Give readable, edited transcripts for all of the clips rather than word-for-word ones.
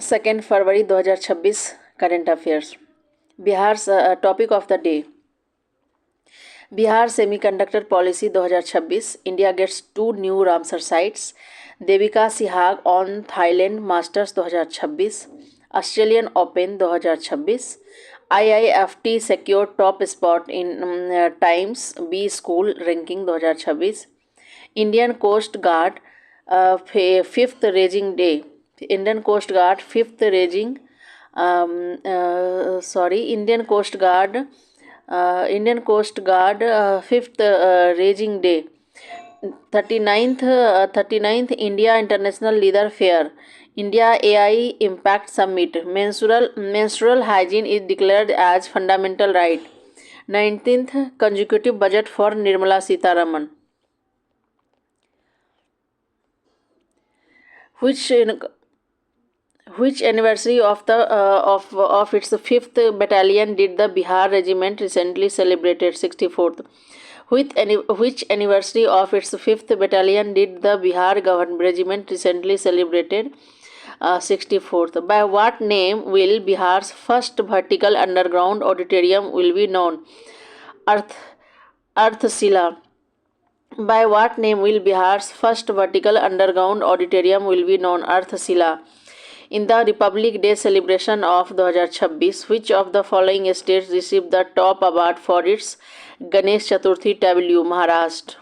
2 February 2026 current affairs. Bihar topic of the day. Bihar semiconductor policy 2026। India gets 2 new Ramsar sites. Devika Sihag on Thailand Masters 2026। Australian Open 2026। IIFT secure top spot in Times B school ranking 2026। Indian Coast Guard fifth raising day. Indian Coast Guard fifth raising Indian Coast Guard fifth raising day. 39th India international leader fair. India AI impact summit. menstrual hygiene is declared as fundamental right. 19th consecutive budget for Nirmala Sitharaman. Which anniversary of its 5th battalion did the Bihar regiment recently celebrated? 64th. Which anniversary of its 5th battalion did the Bihar regiment recently celebrated? 64th. By what name will Bihar's first vertical underground auditorium will be known? Arthashila. By what name will Bihar's first vertical underground auditorium will be known? Arthashila. In the Republic Day celebration of 2026, which of the following states received the top award for its Ganesh Chaturthi tableau? Maharashtra.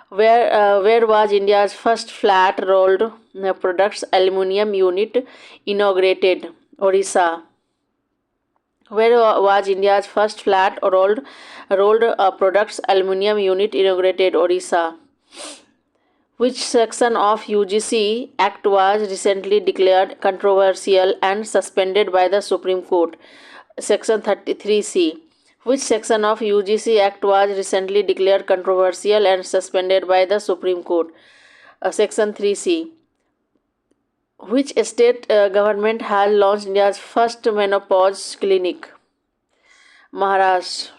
Where was India's first flat rolled products aluminium unit inaugurated? Orissa. Where was India's first flat rolled products aluminium unit inaugurated? Orissa. Which section of UGC Act was recently declared controversial and suspended by the Supreme Court? Section 33C. Which section of UGC Act was recently declared controversial and suspended by the Supreme Court? Section 3C. Which state government has launched India's first menopause clinic? Maharashtra.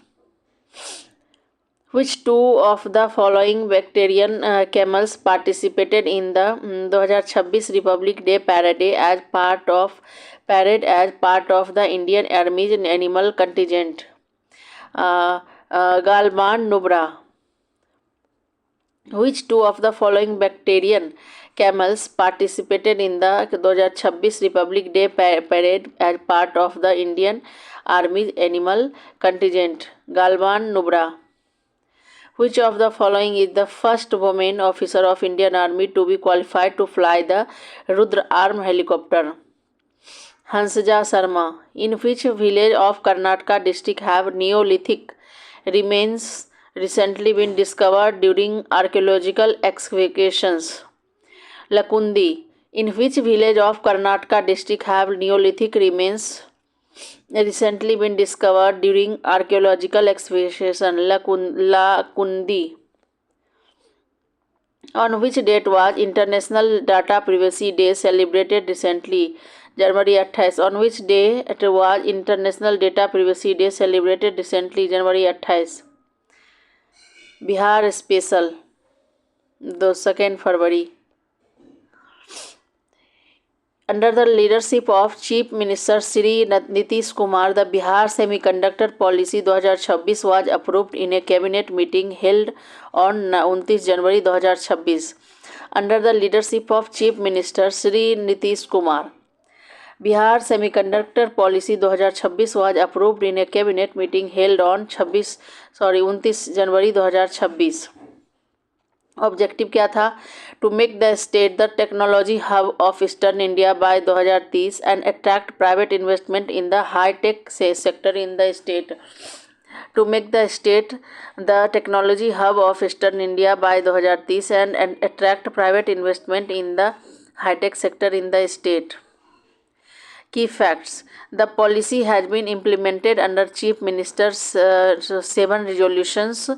Which two of the following Bactrian camels participated in the 2026 Republic Day parade as part of the Indian Army's animal contingent? Galban Nubra. Which two of the following Bactrian camels participated in the 2026 Republic Day parade as part of the Indian Army's animal contingent? Galban Nubra. Which of the following is the first woman officer of Indian Army to be qualified to fly the Rudra armed helicopter? Hansaja Sharma. In which village of Karnataka district have Neolithic remains recently been discovered during archaeological excavations? Lakundi. In which village of Karnataka district have Neolithic remains recently been discovered during archaeological excavation? Lakundi. On which date was International Data Privacy Day celebrated recently? January 28. On which day was International Data Privacy Day celebrated recently? January 28. Bihar Special 2 February. Under the leadership of Chief Minister Shri Nitish Kumar, the Bihar Semiconductor Policy 2026 was approved in a cabinet meeting held on 29 January 2026. Under the leadership of Chief Minister Shri Nitish Kumar, Bihar Semiconductor Policy 2026 was approved in a cabinet meeting held on 29 January 2026. Objective क्या था? To make the state the technology hub of eastern India by 2030 and attract private investment in the high tech sector in the state. To make the state the technology hub of Eastern India by 2030 and attract private investment in the high-tech sector in the state. Key facts. The policy has been implemented under Chief Minister's 7 resolutions.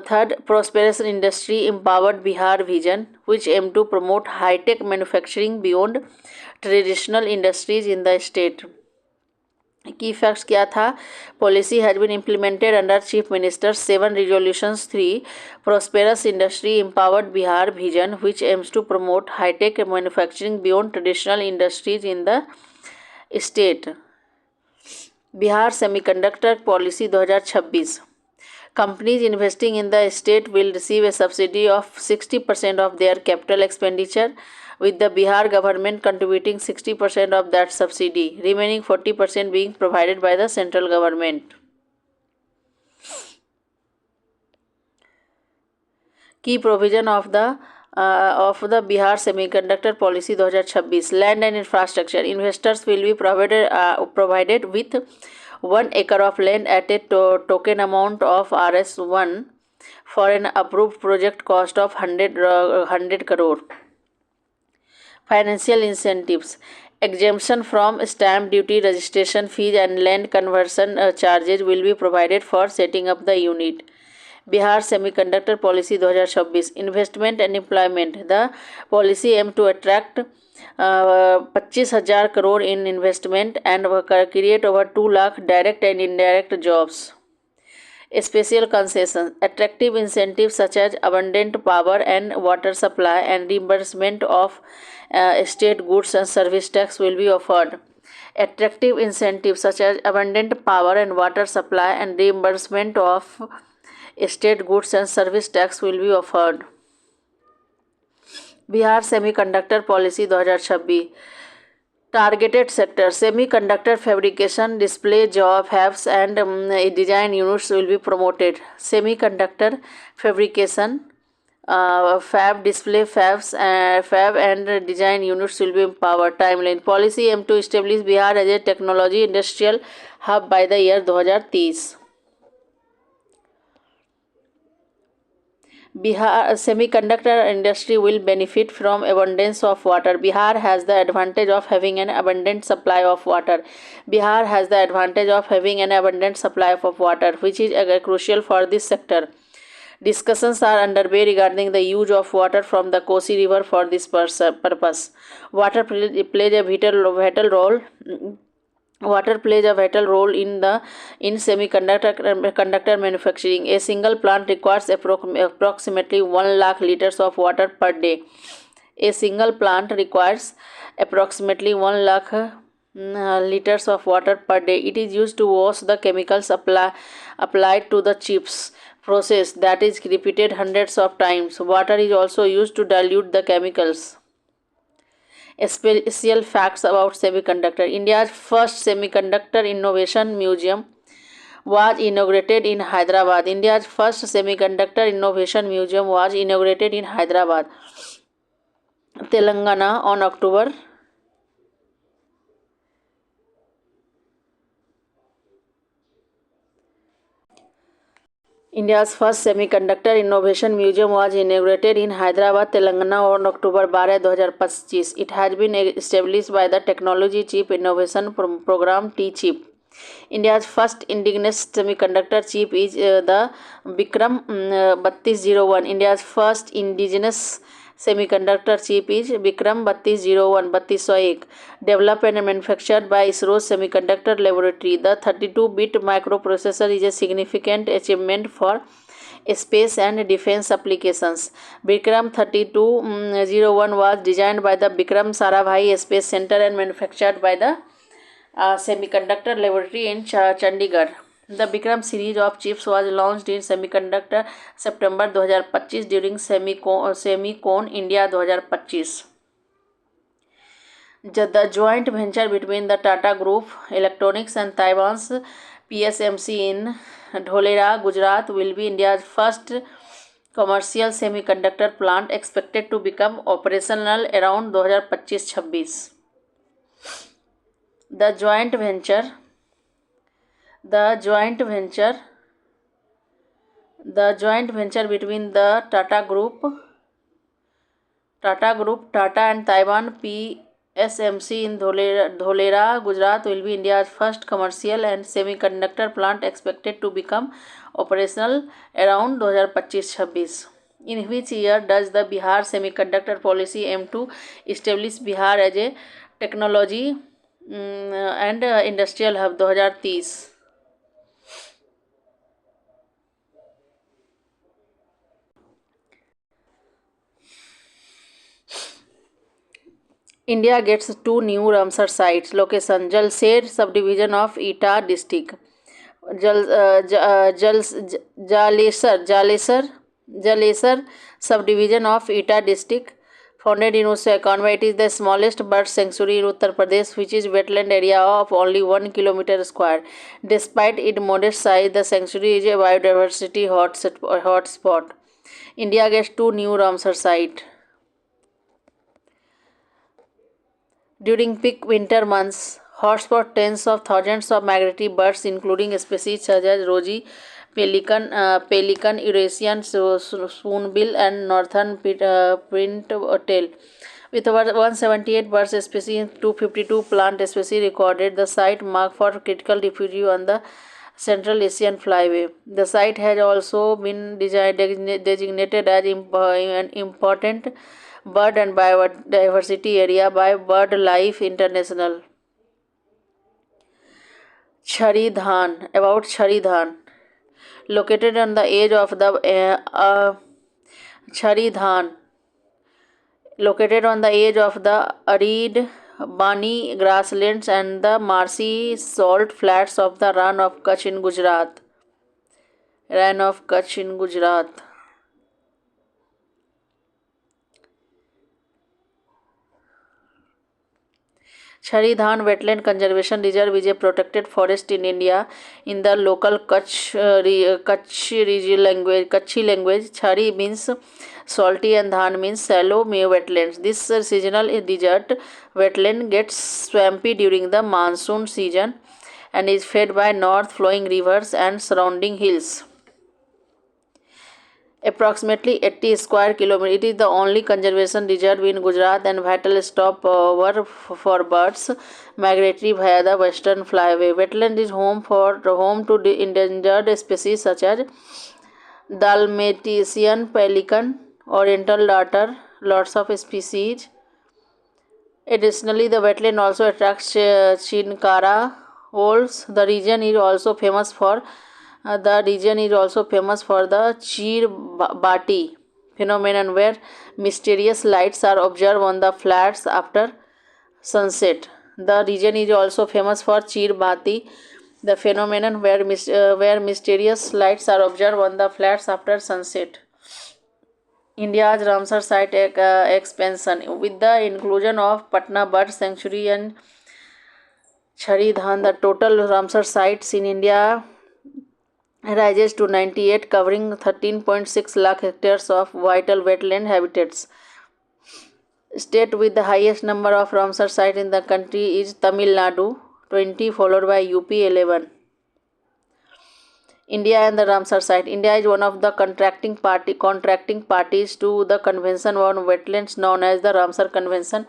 Third, prosperous industry empowered Bihar vision, which aim to promote high-tech manufacturing beyond traditional industries in the state. की facts क्या था? Policy has been implemented under chief minister 7 resolutions 3 prosperous industry empowered Bihar vision which aims to promote high-tech manufacturing beyond traditional industries in the state. Bihar semiconductor policy 2026. Companies investing in the state will receive a subsidy of 60% of their capital expenditure, with the Bihar government contributing 60% of that subsidy, remaining 40% being provided by the central government. Key provision of the Bihar Semiconductor Policy 2026. Land and infrastructure. Investors will be provided with 1 acre of land at a token amount of Rs1 for an approved project cost of 100 crore. Financial incentives. Exemption from stamp duty, registration fees and land conversion charges will be provided for setting up the unit. Bihar Semiconductor Policy 2026. Investment and employment. The policy aims to attract 25,000 crore in investment and create over 2 lakh direct and indirect jobs. Special concessions. Attractive incentives such as abundant power and water supply and reimbursement of state goods and service tax will be offered. Attractive incentives such as abundant power and water supply and reimbursement of state goods and service tax will be offered. Bihar semiconductor policy 2026. Targeted sector. Semiconductor fabrication, display job fabs and design units will be promoted. Semiconductor fabrication, fab, display fabs, fab and design units will be empowered. Timeline. Policy aim to establish Bihar as a technology industrial hub by the year 2030. Bihar semiconductor industry will benefit from abundance of water. Bihar has the advantage of having an abundant supply of water. Bihar has the advantage of having an abundant supply of water, which is crucial for this sector. Discussions are underway regarding the use of water from the Kosi River for this purpose. Water plays a vital role. Water plays a vital role in semiconductor manufacturing. A single plant requires approximately 1 lakh liters of water per day. A single plant requires approximately 1 lakh liters of water per day. It is used to wash the chemicals applied to the chips process, that is repeated hundreds of times. Water is also used to dilute the chemicals. Special facts about semiconductor. India's first semiconductor innovation museum was inaugurated in Hyderabad. India's first semiconductor innovation museum was inaugurated in Hyderabad, Telangana on October. India's first semiconductor innovation museum was inaugurated in Hyderabad, Telangana on October 12, 2025. It has been established by the Technology Chip Innovation Program T-Chip. India's first indigenous semiconductor chip is the Bikram 3201. India's first indigenous semiconductor chip is Bikram 3201 3201, developed and manufactured by ISRO's Semiconductor Laboratory. The 32-bit microprocessor is a significant achievement for space and defense applications. Bikram 3201 was designed by the Bikram Sarabhai Space Center and manufactured by the Semiconductor Laboratory in Chandigarh. The Bikram series of chips was launched in Semiconductor September 2025 during Semicon India 2025. The joint venture between the Tata Group Electronics and Taiwan's PSMC in Dholera, Gujarat will be India's first commercial semiconductor plant, expected to become operational around 2025-26. The joint venture between the Tata Group, Tata and Taiwan PSMC in Dholera, Gujarat will be India's first commercial and semiconductor plant, expected to become operational around 2025-26. In which year does the Bihar Semiconductor Policy aim to establish Bihar as a technology and industrial hub 2030। India gets two new Ramsar sites. Location: Jalsher subdivision of Etah district. Jal, Jal, Jalesar subdivision of Etah district. Founded in Uttarakhand, it is the smallest bird sanctuary in Uttar Pradesh, which is wetland area of only 1 km². Despite its modest size, the sanctuary is a biodiversity hotspot. India gets two new Ramsar sites. During peak winter months, hotspot tens of thousands of migratory birds, including species such as rosy pelican, Eurasian spoonbill, and northern pintail. With over 178 bird species and 252 plant species recorded, the site marked for critical refuge on the Central Asian Flyway. The site has also been designated as an important bird and biodiversity area by BirdLife International. Chhari Dhan. About Chhari Dhan. Located on the edge of the Chhari Dhan. Located on the edge of the arid Bani grasslands and the marshy salt flats of the Rann of Kutch in Gujarat. Chhari Dhan Wetland Conservation Reserve is a protected forest in India. In the local Kutchi language, Chhari means salty and Dhan means shallow wetlands. This seasonal desert wetland gets swampy during the monsoon season and is fed by north flowing rivers and surrounding hills. Approximately 80 square kilometers. It is the only conservation reserve in Gujarat and vital stopover for birds migratory via the Western Flyway. Wetland is home to endangered species such as Dalmatian pelican, Oriental darter, lots of species. Additionally, the wetland also attracts chinkara owls. The region is also famous for the Cheer Bati phenomenon, where mysterious lights are observed on the flats after sunset. The region is also famous for Cheer Bati, the phenomenon where mysterious lights are observed on the flats after sunset. India's Ramsar site expansion. With the inclusion of Patna Bird Sanctuary and Chhari Dhan, the total Ramsar sites in India rises to 98, covering 13.6 lakh hectares of vital wetland habitats. State with the highest number of Ramsar sites in the country is Tamil Nadu, 20, followed by UP, 11. India and the Ramsar site. India is one of the contracting parties to the Convention on Wetlands known as the Ramsar Convention.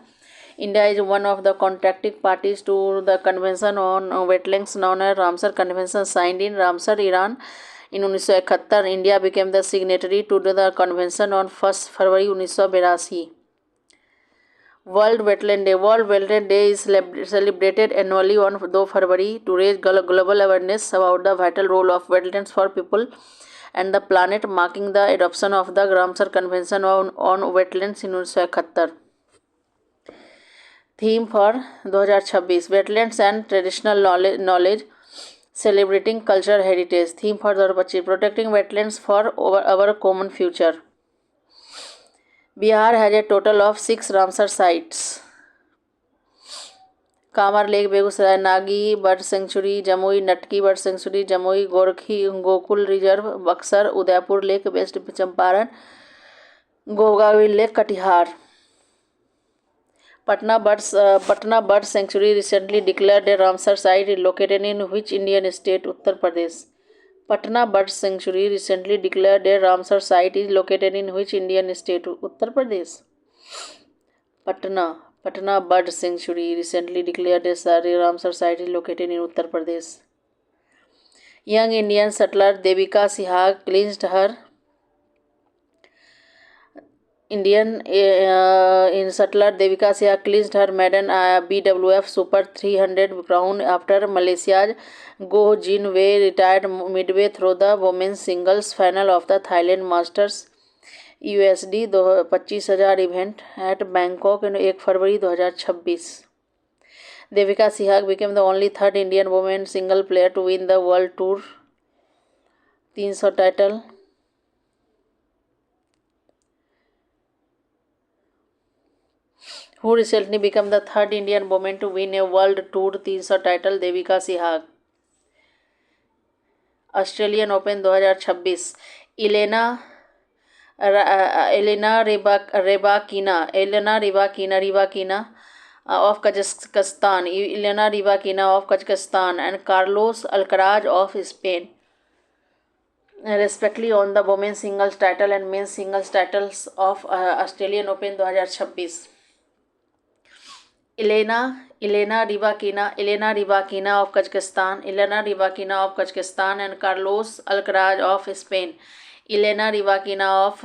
India is one of the contracting parties to the Convention on Wetlands known as Ramsar Convention, signed in Ramsar, Iran in 1971. India became the signatory to the convention on 1st February 1982. World Wetland Day. World Wetland Day is celebrated annually on 2 February to raise global awareness about the vital role of wetlands for people and the planet, marking the adoption of the Ramsar Convention on Wetlands in 1971. Theme for 2026: Wetlands and Traditional Knowledge, Celebrating Cultural Heritage. Theme for 2025: Protecting Wetlands for our Common Future. Bihar has a total of 6 Ramsar sites: Kamar Lake, Begusai, Nagi Bird Sanctuary, Jamui Natki Bird Sanctuary, Jamui Gokul Reserve, Buxar, Udaipur Lake, West Champaran, Gogavil Lake, Katihar. Patna Bird Sanctuary recently declared a Ramsar site located in which Indian state? Uttar Pradesh. Patna Bird Sanctuary recently declared a Ramsar site is located in which Indian state? Uttar Pradesh. Patna Bird Sanctuary recently declared a Ramsar site is located in Uttar Pradesh. Young Indian settler Devika Sihag cleansed her Indian in shuttler Devika Shah clinched her maiden BWF Super 300 crown after Malaysia's Goh Jin Wei retired midway through the women's singles final of the Thailand Masters USD 25,000 event at Bangkok 1 February 2026. Devika Sehwag became the only third Indian women single player to win the World Tour 300 title. Who recently became the third Indian woman to win a World Tour 300 title? Devika Sehwag. Australian Open 2026. Elena Rybakina of Kazakhstan and Carlos Alcaraz of Spain respectively on the women's singles title and men's singles titles of Australian Open 2026. Elena Rybakina of Kazakhstan and Carlos Alcaraz of Spain. Elena Rybakina of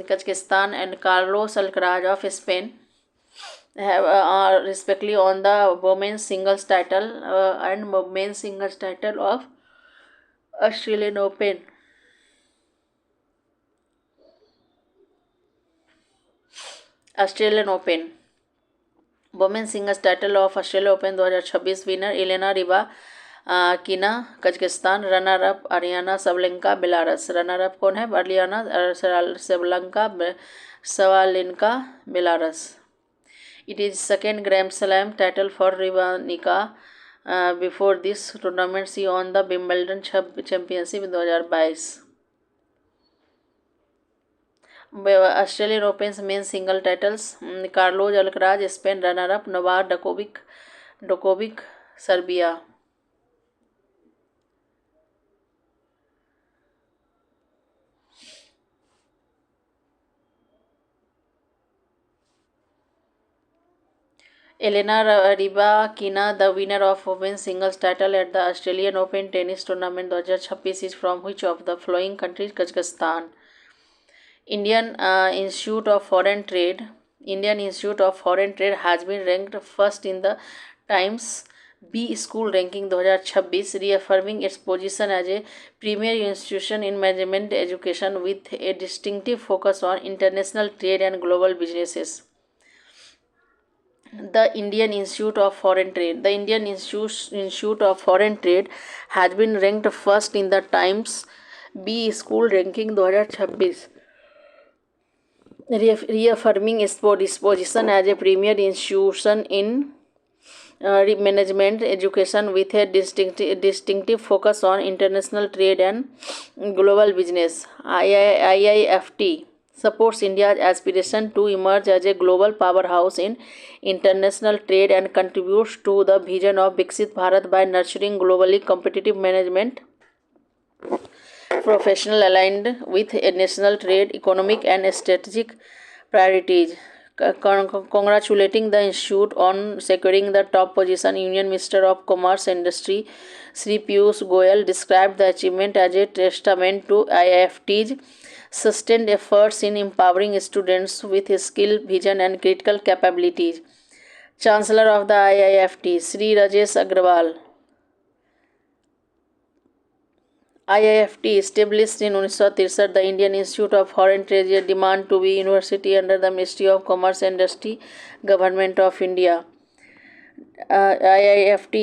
Kazakhstan and Carlos Alcaraz of Spain have respectively on the women's singles title and men's singles title of Australian Open. Australian Open. Women's singles title of Australia Open 2026 winner Elena Rybakina Kazakhstan. Runner up Ariana Sabalenka Belarus. Runner up कौन है? Ariana सवालेंका Belarus. It is second Grand Slam title for Rybakina. Before this tournament she won the Wimbledon Championship in 2022. Australian Open's men's single titles. Carlos Alcaraz Spain runner-up. Novak Djokovic Serbia. Elena Rybakina, the winner of women's singles title at the Australian Open tennis tournament 2026 is from which of the following countries? Kazakhstan. Indian Institute of Foreign Trade has been ranked first in the Times B School Ranking 2026, reaffirming its position as a premier institution in management education with a distinctive focus on international trade and global businesses. The Indian Institute of Foreign Trade has been ranked first in the Times B School Ranking 2026, reaffirming its position as a premier institution in management education with a distinctive focus on international trade and global business. IIFT supports India's aspiration to emerge as a global powerhouse in international trade and contributes to the vision of Viksit Bharat by nurturing globally competitive management professional aligned with national trade, economic and strategic priorities. Congratulating the institute on securing the top position, Union Minister of Commerce and Industry Shri Piyush Goyal described the achievement as a testament to IIFT's sustained efforts in empowering students with skill, vision and critical capabilities. Chancellor of the IIFT Shri Rajesh Agrawal. IIFT established in 1963, the Indian Institute of Foreign Trade demand to be university under the Ministry of Commerce and Industry, Government of India. IIFT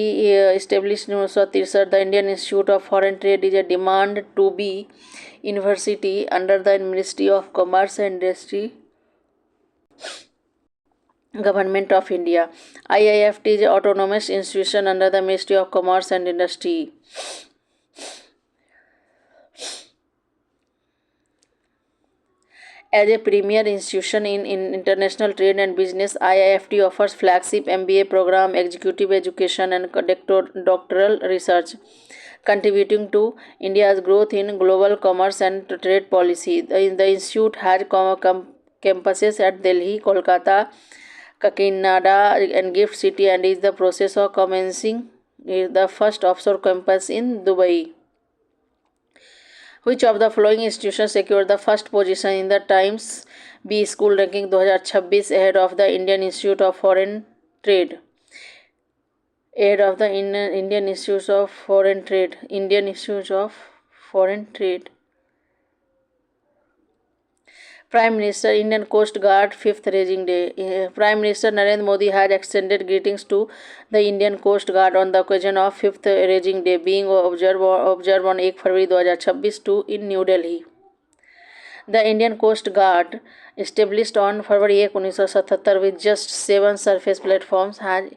established in 1963, the Indian Institute of Foreign Trade is a demand to be university under the Ministry of Commerce and Industry, Government of India. IIFT is an autonomous institution under the Ministry of Commerce and Industry. As a premier institution in international trade and business, IIFT offers flagship MBA program, executive education and doctoral research, contributing to India's growth in global commerce and trade policy. The institute has campuses at Delhi, Kolkata, Kakinada and Gift City and is in the process of commencing the first offshore campus in Dubai. Which of the following institutions secured the first position in the Times B school ranking 2026 ahead of the Indian Institute of Foreign Trade. Ahead of the Indian Institute of Foreign Trade. Indian Institute of Foreign Trade. Prime Minister Indian Coast Guard 5th Raising Day. Prime Minister Narendra Modi has extended greetings to the Indian Coast Guard on the occasion of 5th Raising Day being observed on 1 February 2026 in New Delhi. The Indian Coast Guard, established on February 1, 1977 with just 7 surface platforms, has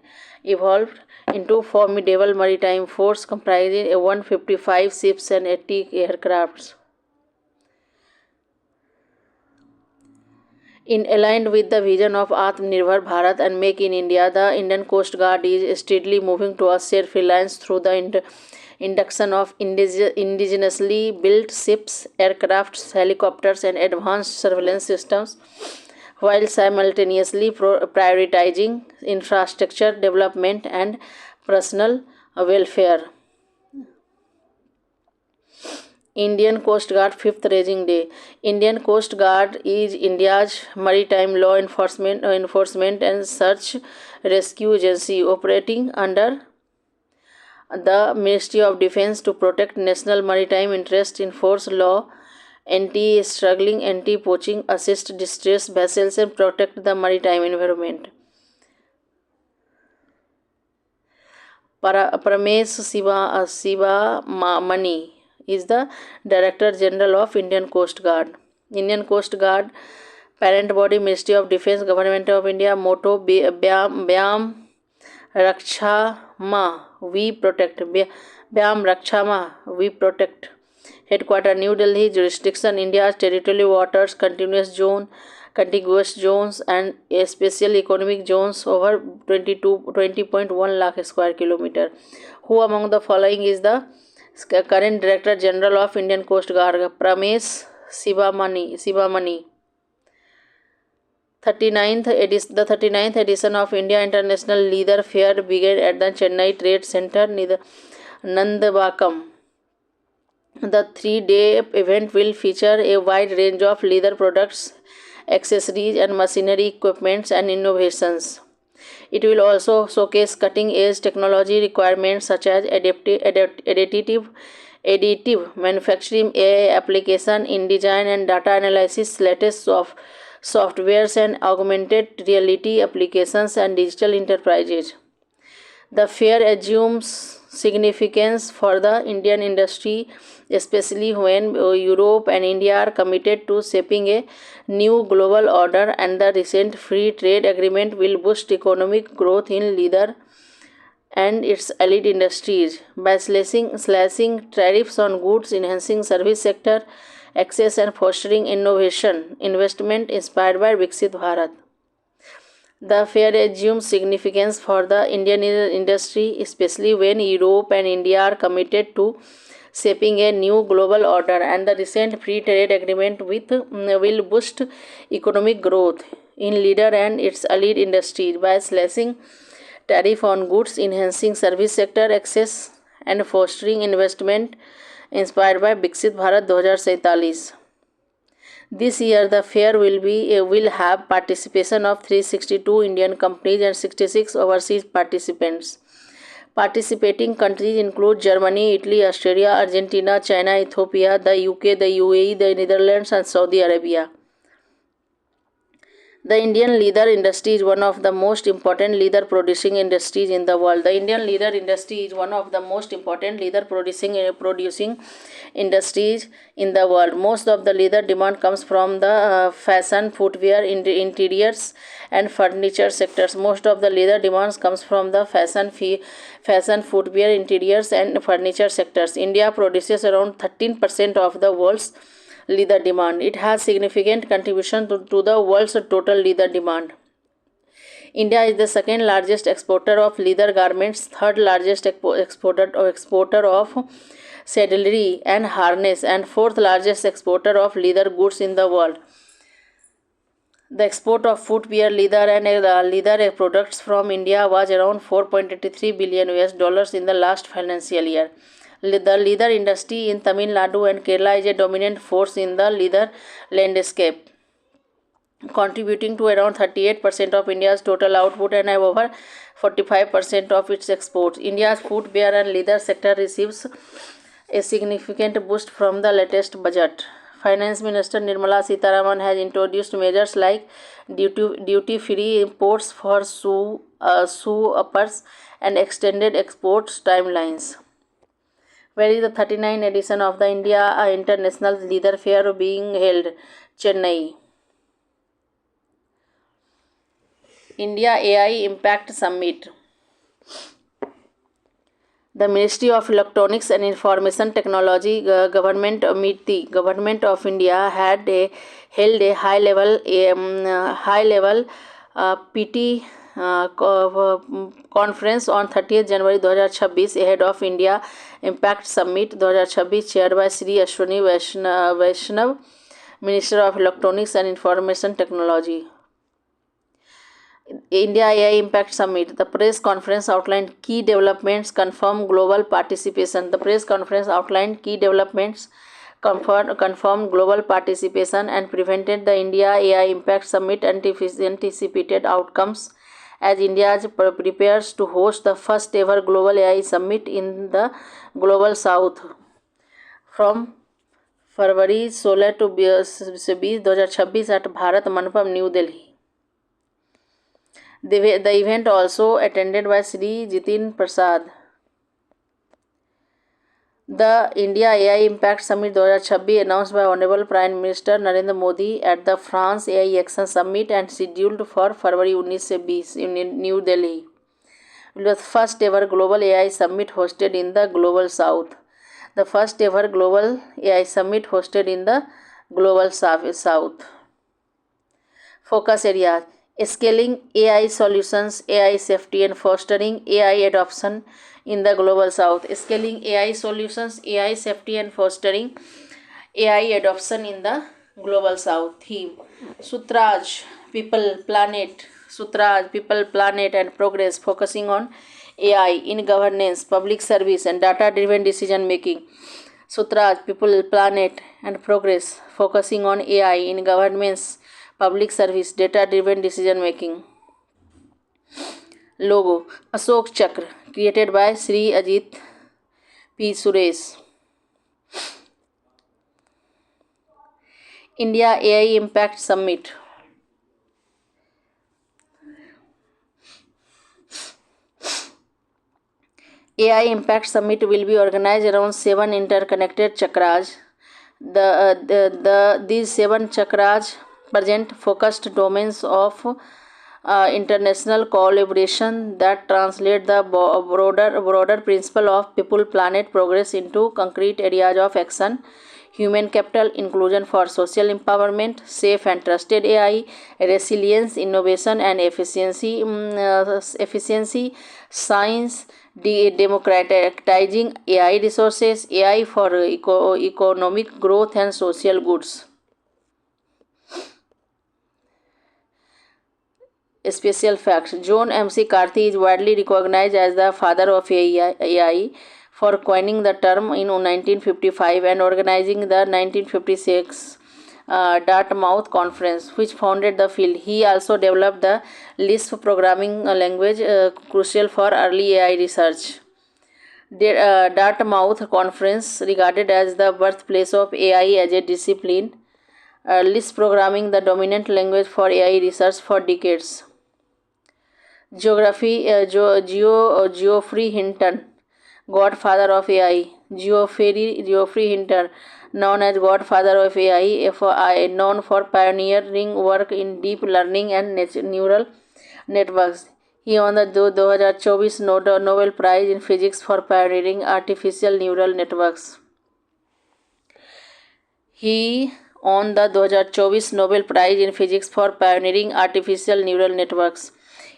evolved into a formidable maritime force comprising 155 ships and 80 aircrafts. Aligned with the vision of Atmanirbhar Bharat and Make in India, the Indian Coast Guard is steadily moving towards self-reliance through the induction of indigenously built ships, aircrafts, helicopters, and advanced surveillance systems, while simultaneously prioritizing infrastructure development and personal welfare. Indian Coast Guard 5th Raising Day. Indian Coast Guard is India's maritime law enforcement and search rescue agency operating under the Ministry of Defence to protect national maritime interests, enforce law, anti-smuggling, anti-poaching, assist distressed vessels, and protect the maritime environment. Pramesh Sivamani is the Director General of Indian Coast Guard. Indian Coast Guard, parent body Ministry of Defence, Government of India. Motto: Vyam Raksha Ma, we protect. Vyam Raksha Ma, we protect. Headquarter New Delhi. Jurisdiction India's territorial waters, contiguous zones and special economic zones over 20.1 lakh square kilometer. Who among the following is the current Director General of Indian Coast Guard? Pramesh Sivamani. The 39th edition of India International Leather Fair began at the Chennai Trade Center, Nandambakam. The 3-day event will feature a wide range of leather products, accessories, and machinery equipments and innovations. It will also showcase cutting-edge technology requirements such as additive manufacturing, AI application, InDesign and data analysis, latest softwares and augmented reality applications and digital enterprises. The fair assumes significance for the Indian industry, especially when Europe and India are committed to shaping a new global order, and the recent free trade agreement will boost economic growth in leather and its allied industries by slashing tariffs on goods, enhancing service sector access and fostering investment inspired by Viksit Bharat. The fair assumes significance for the Indian industry, especially when Europe and India are committed to shaping a new global order, and the recent free trade agreement will boost economic growth in leather and its allied industries by slashing tariff on goods, enhancing service sector access and fostering investment inspired by Viksit Bharat 2047. This year, the fair will have participation of 362 Indian companies and 66 overseas participants. Participating countries include Germany, Italy, Australia, Argentina, China, Ethiopia, the UK, the UAE, the Netherlands, and Saudi Arabia. The Indian leather industry is one of the most important leather producing industries in the world. The Indian leather industry is one of the most important leather producing industries in the world. Most of the leather demand comes from the fashion, footwear, interiors, and furniture sectors. Most of the leather demands comes from the fashion, footwear, interiors, and furniture sectors. India produces around 13% of the world's leather demand. It has significant contribution to the world's total leather demand. India is the second largest exporter of leather garments, third largest exporter of saddlery and harness, and fourth largest exporter of leather goods in the world. The export of footwear, leather and leather products from India was around $4.83 billion in the last financial year. The leather industry in Tamil Nadu and Kerala is a dominant force in the leather landscape. contributing to around 38% of India's total output and over 45% of its exports. India's footwear and leather sector receives a significant boost from the latest budget. Finance Minister Nirmala Sitharaman has introduced measures like duty-free imports for shoe uppers and extended export timelines. Where is the 39th edition of the India International Leather Fair being held? Chennai. India AI Impact Summit. The Ministry of Electronics and Information Technology Government Government of India had held a high level PT conference on 30th January 2026 ahead of India Impact Summit 2026 chaired by Sri Ashwini Vaishnav, Minister of Electronics and Information Technology. India AI Impact Summit. The press conference outlined key developments, confirmed global participation. The press conference outlined key developments, confirmed global participation, and presented the India AI Impact Summit anticipated outcomes as India prepares to host the first ever global AI summit in the global south from February 16 to 20 2026 at Bharat Mandapam, New Delhi. The event also attended by Sri Jitin Prasad. The India AI Impact Summit 2026 announced by Honorable Prime Minister Narendra Modi at the France AI Action Summit and scheduled for February 19 से 20 in New Delhi. It was first ever global AI summit hosted in the global south. The first ever global AI summit hosted in the global south. Focus areas: scaling AI solutions, AI safety, and fostering AI adoption in the global south. Scaling AI solutions, AI safety, and fostering AI adoption in the global south. Theme: Sutraj, People, Planet, and Progress, focusing on AI in governance, public service, and data-driven decision making. Sutraj, People, Planet, and Progress, focusing on AI in governance, public service, data-driven decision making. Logo: Ashok Chakra, created by Sri Ajit P. Suresh. India AI Impact Summit. AI Impact Summit will be organized around 7 interconnected chakras. These 7 chakras present focused domains of international collaboration that translate the broader principle of people planet progress into concrete areas of action: human capital, inclusion for social empowerment, safe and trusted AI, resilience, innovation and efficiency, science, democratizing AI resources, AI for economic growth and social goods. Special facts: John M.C. Carthy is widely recognized as the father of AI for coining the term in 1955 and organizing the 1956 Dartmouth Conference, which founded the field. He also developed the Lisp programming language, crucial for early AI research. The Dartmouth Conference, regarded as the birthplace of AI as a discipline, Lisp programming the dominant language for AI research for decades. Geography: Geoffrey Hinton, Godfather of AI. Geoffrey Hinton, known as Godfather of AI, known for pioneering work in deep learning and neural networks. He won the 2024 Nobel Prize in Physics for pioneering artificial neural networks. He won the 2024 Nobel Prize in Physics for pioneering artificial neural networks.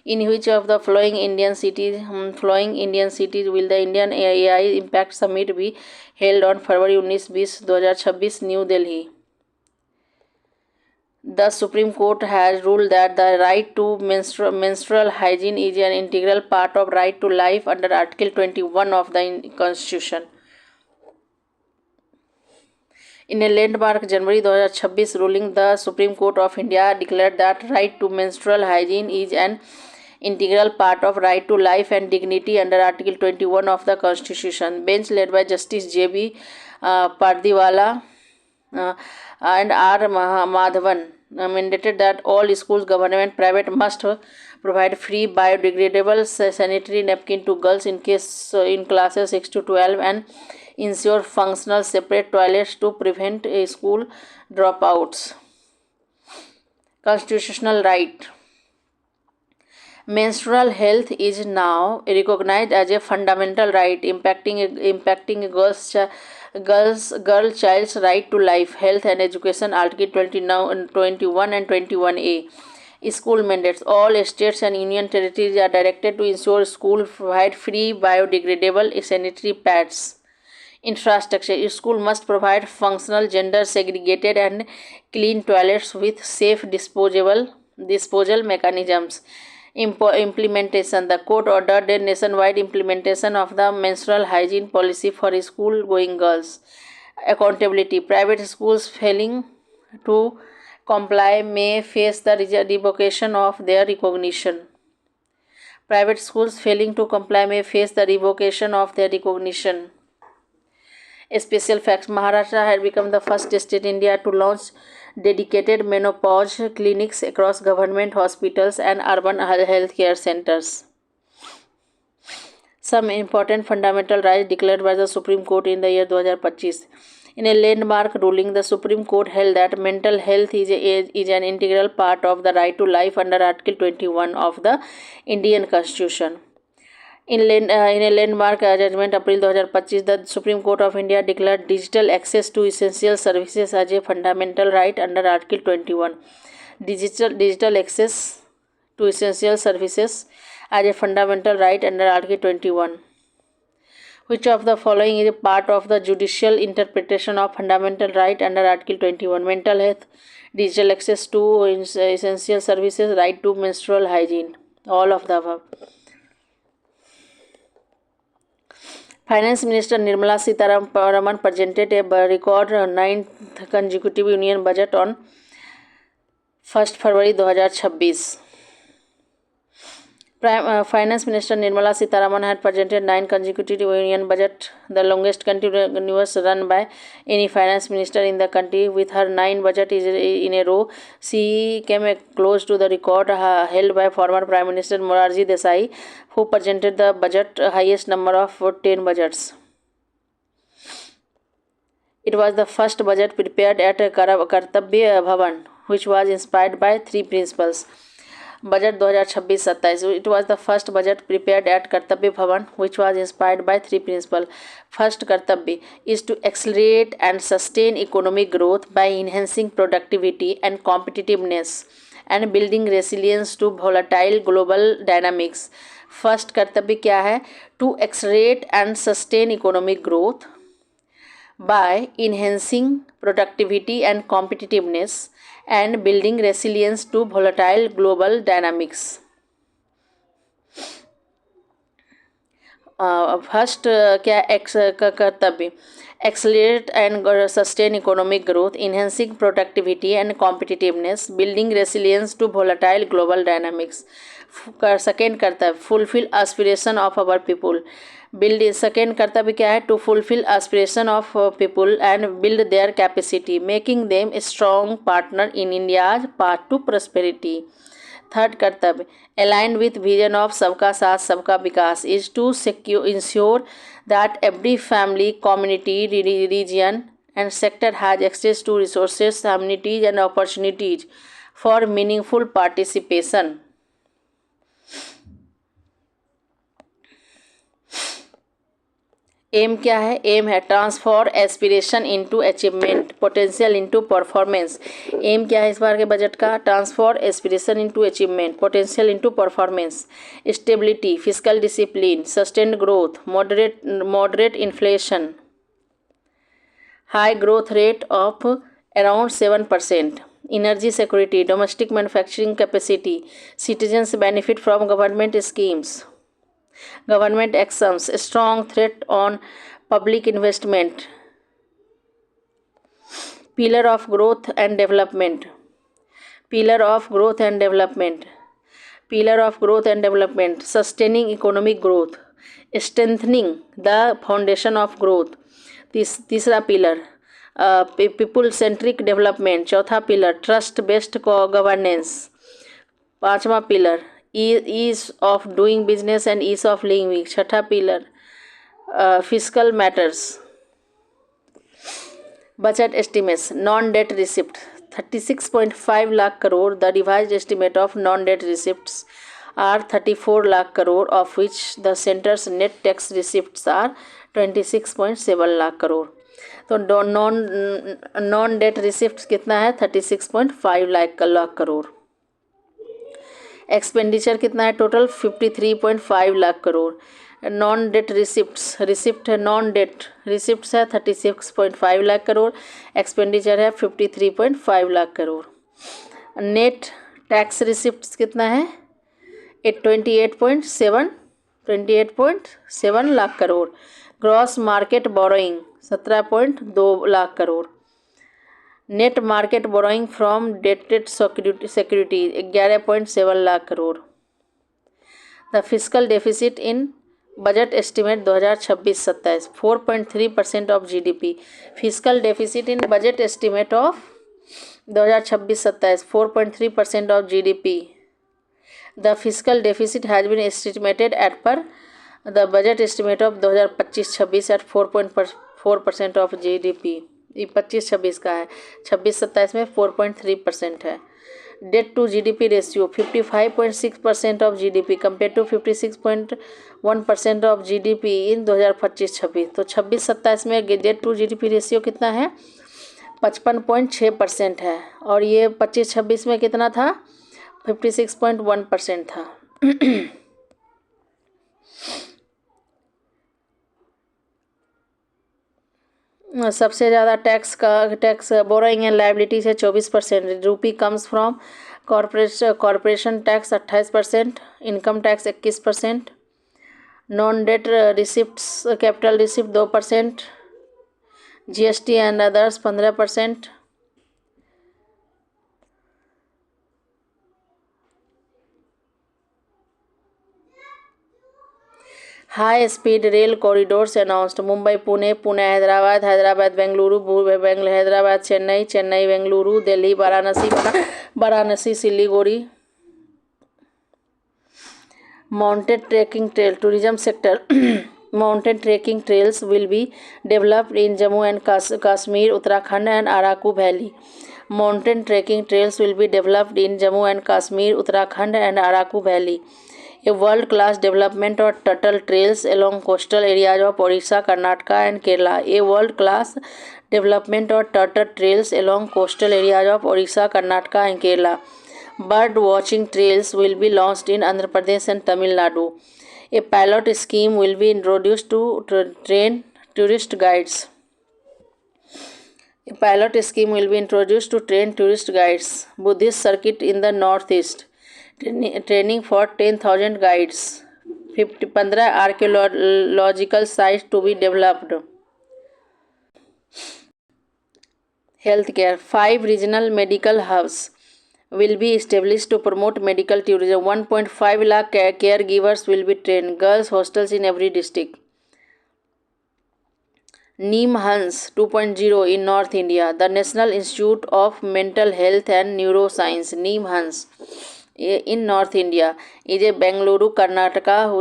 In which of the following Indian cities will the Indian AI Impact Summit be held on February 19-20, 2026, New Delhi? The Supreme Court has ruled that the right to menstrual hygiene is an integral part of right to life under Article 21 of the Constitution. In a landmark January 2026 ruling, the Supreme Court of India declared that right to menstrual hygiene is an integral part of right to life and dignity under Article 21 of the Constitution. Bench led by Justice J.B. Pardiwala uh, and R. Madhavan mandated that all schools, government, private, must provide free biodegradable sanitary napkin to girls in classes 6 to 12 and ensure functional separate toilets to prevent school dropouts. Constitutional right. Menstrual health is now recognized as a fundamental right impacting a girl child's right to life, health and education. Article 21 and 21A. School mandates. All states and union territories are directed to ensure schools provide free biodegradable sanitary pads. Infrastructure. School must provide functional, gender segregated and clean toilets with safe disposal mechanisms. Implementation. The court ordered a nationwide implementation of the menstrual hygiene policy for school going girls. Accountability. Private schools failing to comply may face the revocation of their recognition. Private schools failing to comply may face the revocation of their recognition. Special facts. Maharashtra had become the first state in India to launch dedicated menopause clinics across government hospitals and urban healthcare centers. Some important fundamental rights declared by the Supreme Court in the year 2025. In a landmark ruling, the Supreme Court held that mental health is an integral part of the right to life under Article 21 of the Indian Constitution. In a landmark judgment April 2025, the Supreme Court of India declared digital access to essential services as a fundamental right under Article 21. Digital access to essential services as a fundamental right under Article 21. Which of the following is a part of the judicial interpretation of fundamental right under Article 21? Mental health, digital access to essential services, right to menstrual hygiene. All of the above. Finance Minister Nirmala Sitharaman presented a record 9th consecutive Union Budget on 1st February 2026. Finance Minister Nirmala Sitharaman had presented 9 consecutive Union Budget, the longest continuous run by any finance minister in the country. With her 9 budgets in a row, she came close to the record held by former Prime Minister Morarji Desai, who presented the budget highest number of 10 budgets. It was the first budget prepared at Kartabya Bhavan, which was inspired by 3 principles. Budget 2026-27. It was the first budget prepared at Kartabya Bhavan, which was inspired by 3 principles. First Kartabya is to accelerate and sustain economic growth by enhancing productivity and competitiveness and building resilience to volatile global dynamics. First Kartabya क्या है? To accelerate and sustain economic growth by enhancing productivity and competitiveness and building resilience to volatile global dynamics. First क्या कर्तव्य? Accelerate and sustain economic growth, enhancing productivity and competitiveness, building resilience to volatile global dynamics. Second कर्तव्य, fulfill aspiration of our people. Second कर्तव्य क्या है? To fulfill aspiration of people and build their capacity, making them a strong partner in India's path to prosperity. Third कर्तव्य, aligned with vision of सबका साथ सबका विकास, is to ensure that every family, community, region and sector has access to resources, amenities and opportunities for meaningful participation. Aim क्या है? Aim है transform aspiration into achievement, potential into performance. Aim क्या है इस बार के बजट का? Transform aspiration into achievement, potential into performance. Stability, physical discipline, sustained growth, moderate inflation, high growth rate of around 7%. Energy security, domestic manufacturing capacity, citizens benefit from government schemes. Government actions, strong threat on public investment. Pillar of growth and development. Pillar of growth and development. Pillar of growth and development. Sustaining economic growth. Strengthening the foundation of growth. तीसरा pillar people centric development. चौथा pillar trust based governance. पांचवा pillar ease of doing business and ease of living. छठा pillar fiscal matters. Budget estimates. Non debt receipt 36.5 lakh crore. The revised estimate of non-debt receipts are 34 lakh crore, of which the center's net tax receipts are 26.7 lakh crore. तो non debt receipt कितना है 36.5 lakh crore. Expenditure कितना है total 53.5 lakh crore. Non debt receipt है non debt receipt है 36.5 lakh crore. Expenditure है 53.5 lakh crore. Net tax receipt कितना है 28.7 lakh crore. Gross market borrowing 17.2 lakh crore. Net market borrowing from dated security 11.7 lakh crore. The fiscal deficit in budget estimate 2026-27 4.3% of GDP. Fiscal deficit in budget estimate of 2026-27 4.3% of GDP. The fiscal deficit has been estimated at per the budget estimate of 2025-26 at 4.4% of GDP. ये 25-26 का है. 26-27 में 4.3% है. Debt to GDP ratio 55.6% of GDP compare to 56.1% of GDP in 2025-26. तो 26-27 में date to GDP ratio कितना है 55.6% है. और ये 25-26 में कितना था 56.1% था. सबसे ज़्यादा टैक्स बोरोइंग एंड लाइबिलिटीज है 24%. रूपी comes from corporation tax 28%. Income tax 21%. Non debt receipts capital receipt 2%. GST and others 15%. High speed rail corridors announced. Mumbai Pune, Pune Hyderabad, Hyderabad Bengaluru, Hyderabad Chennai, Chennai Bengaluru, Delhi Varanasi, Varanasi Siliguri. Mountain trekking trail tourism sector. Mountain trekking trails will be developed in Jammu and Kashmir, Uttarakhand and Araku valley. Mountain trekking trails will be developed in Jammu and Kashmir, Uttarakhand and Araku Valley. A world-class development of turtle trails along coastal areas of Odisha, Karnataka and Kerala. A world-class development of turtle trails along coastal areas of Odisha, Karnataka and Kerala. Bird watching trails will be launched in Andhra Pradesh and Tamil Nadu. A pilot scheme will be introduced to train tourist guides. A pilot scheme will be introduced to train tourist guides. Buddhist circuit in the northeast. Training for 10,000 guides. 15 archaeological sites to be developed. Healthcare. 5 regional medical hubs will be established to promote medical tourism. 1.5 lakh caregivers will be trained. Girls hostels in every district. NIMHANS 2.0 in North India. The National Institute of Mental Health and Neuroscience, NIMHANS, in North India is a Bengaluru, Karnataka,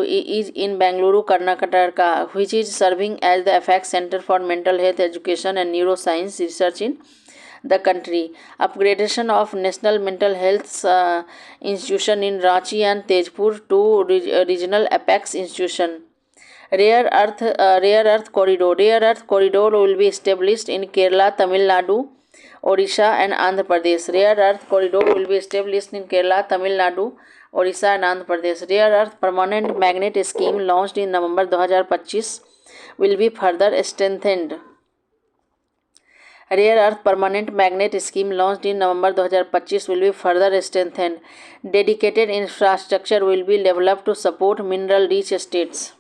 which is serving as the apex center for mental health education and neuroscience research in the country. Upgradation of National Mental Health Institution in Ranchi and Tezpur to regional apex institution. Rare Earth Corridor. Rare Earth Corridor will be established in Kerala, Tamil Nadu, Odisha and Andhra Pradesh. Rare Earth Corridor will be established in Kerala, Tamil Nadu, Odisha and Andhra Pradesh. Rare Earth Permanent Magnet Scheme launched in November 2025 will be further strengthened. Rare Earth Permanent Magnet Scheme launched in November 2025 will be further strengthened. Dedicated infrastructure will be developed to support mineral-rich estates.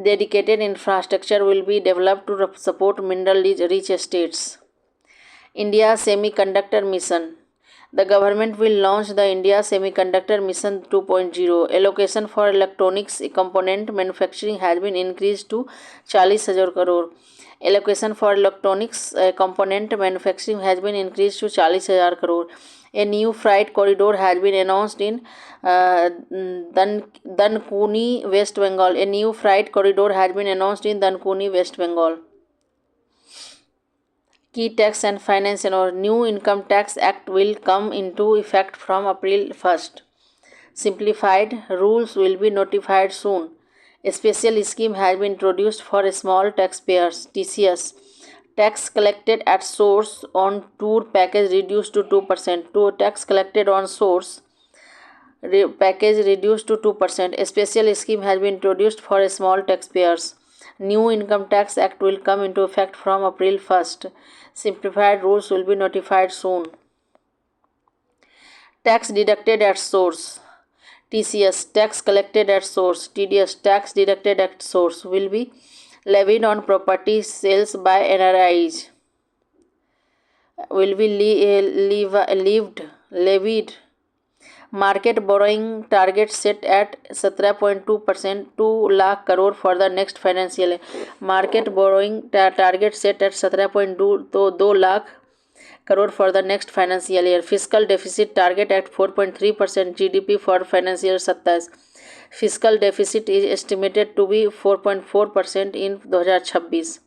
Dedicated infrastructure will be developed to support mineral-rich estates. India Semiconductor Mission. The government will launch the India Semiconductor Mission 2.0. Allocation for electronics component manufacturing has been increased to 40,000 crore. Allocation for electronics component manufacturing has been increased to 40,000 crore. A new freight corridor has been announced in Dankuni, West Bengal. A new freight corridor has been announced in Dankuni, West Bengal. Key tax and finance and our new income tax act will come into effect from April 1st. Simplified rules will be notified soon. A special scheme has been introduced for small taxpayers, TCS. Tax collected at source on tour package reduced to 2%. Tax collected on source package reduced to 2%. A special scheme has been introduced for small taxpayers. New income tax act will come into effect from April 1st. Simplified rules will be notified soon. Tax deducted at source. TCS tax collected at source. TDS tax deducted at source will be levied on property sales by NRIs. Will be levied. Market borrowing target set at 17.2%, 2 lakh crore for the next financial year. Market borrowing target set at 17.2 to 2 lakh crore for the next financial year. Fiscal deficit target at 4.3% GDP for financial year 27. Fiscal deficit is estimated to be 4.4% in 2026.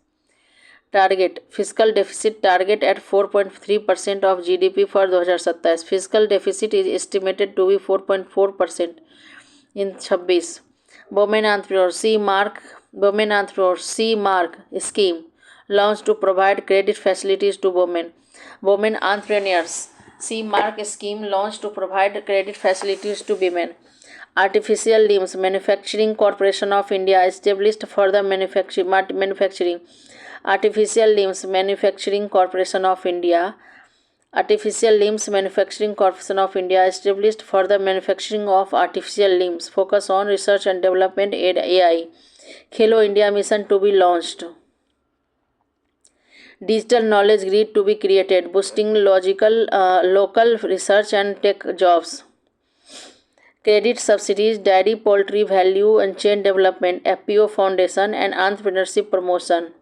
Target fiscal deficit target at 4.3% of GDP for 2027. Fiscal deficit is estimated to be 4.4% in 26. Women Entrepreneur C Mark scheme launched to provide credit facilities to women. Women entrepreneurs. C Mark scheme launched to provide credit facilities to women. Artificial Limbs Manufacturing Corporation of India established for the manufacturing. Artificial Limbs Manufacturing Corporation of India. Artificial Limbs Manufacturing Corporation of India established for the manufacturing of artificial limbs. Focus on research and development and AI. Khelo India mission to be launched. Digital knowledge grid to be created, boosting local research and tech jobs. Credit subsidies, dairy poultry value and chain development, FPO foundation and entrepreneurship promotion.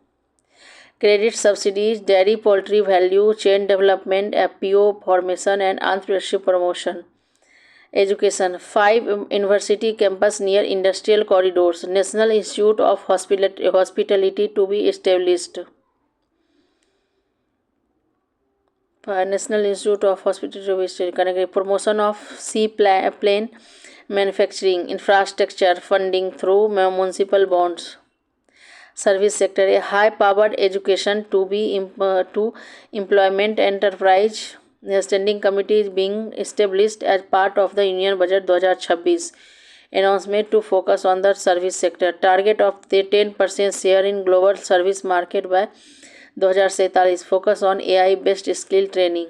Credit subsidies, dairy poultry value chain development, FPO formation and entrepreneurship promotion. Education, 5 university campus near industrial corridors. National Institute of Hospitality to be established. National Institute of Hospitality to be established. Promotion of seaplane manufacturing, infrastructure funding through municipal bonds. Service sector, a high-powered education to employment enterprise. A standing committee is being established as part of the Union Budget 2026. Announcement to focus on the service sector. Target of the 10% share in global service market by 2047. Focus on AI-based skill training.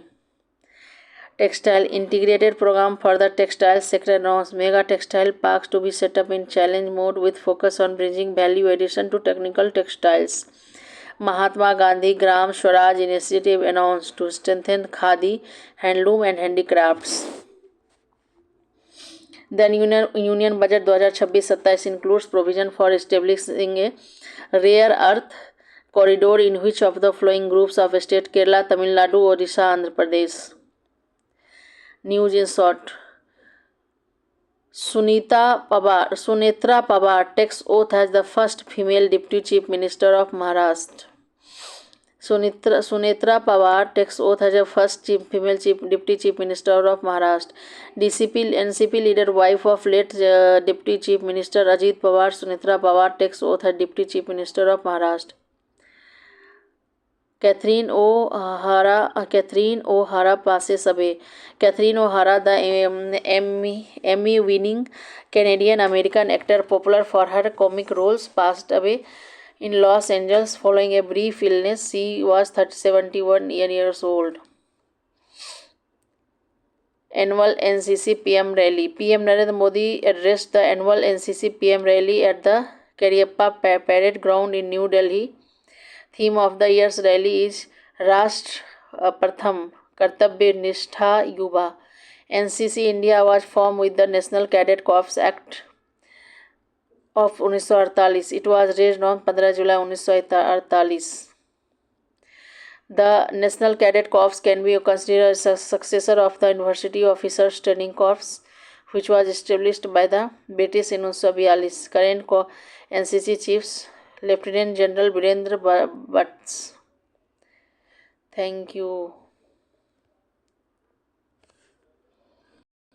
Textile integrated program for the textile sector announced mega textile parks to be set up in challenge mode with focus on bringing value addition to technical textiles. Mahatma Gandhi Gram Swaraj initiative announced to strengthen khadi, handloom and handicrafts. The Union Budget 2026-27 includes provision for establishing a rare earth corridor in which of the following groups of states: Kerala, Tamil Nadu, Odisha, Andhra Pradesh. News in short. Sunetra Pawar takes oath as the first female Deputy Chief Minister of Maharashtra. Sunetra Pawar takes oath as the first female Deputy Chief Minister of Maharashtra. NCP leader, wife of late Deputy Chief Minister Ajit Pawar, Sunetra Pawar takes oath as Deputy Chief Minister of Maharashtra. Catherine O'Hara passes away. Catherine O'Hara, the Emmy-winning Canadian-American actor popular for her comic roles, passed away in Los Angeles following a brief illness. She was 71 years old. Annual NCC PM rally. PM Narendra Modi addressed the annual NCC PM rally at the Cariappa Parade Ground in New Delhi. Theme of the year's rally is Rashtra प्रथम कर्तव्य निष्ठा युवा. NCC India was formed with the National Cadet Corps Act of 1948. It was raised on 15 July 1948. The National Cadet Corps can be considered as a successor of the University Officers Training Corps, which was established by the British in 1942. Current NCC Chiefs Lieutenant General Virendra Butts. Thank you.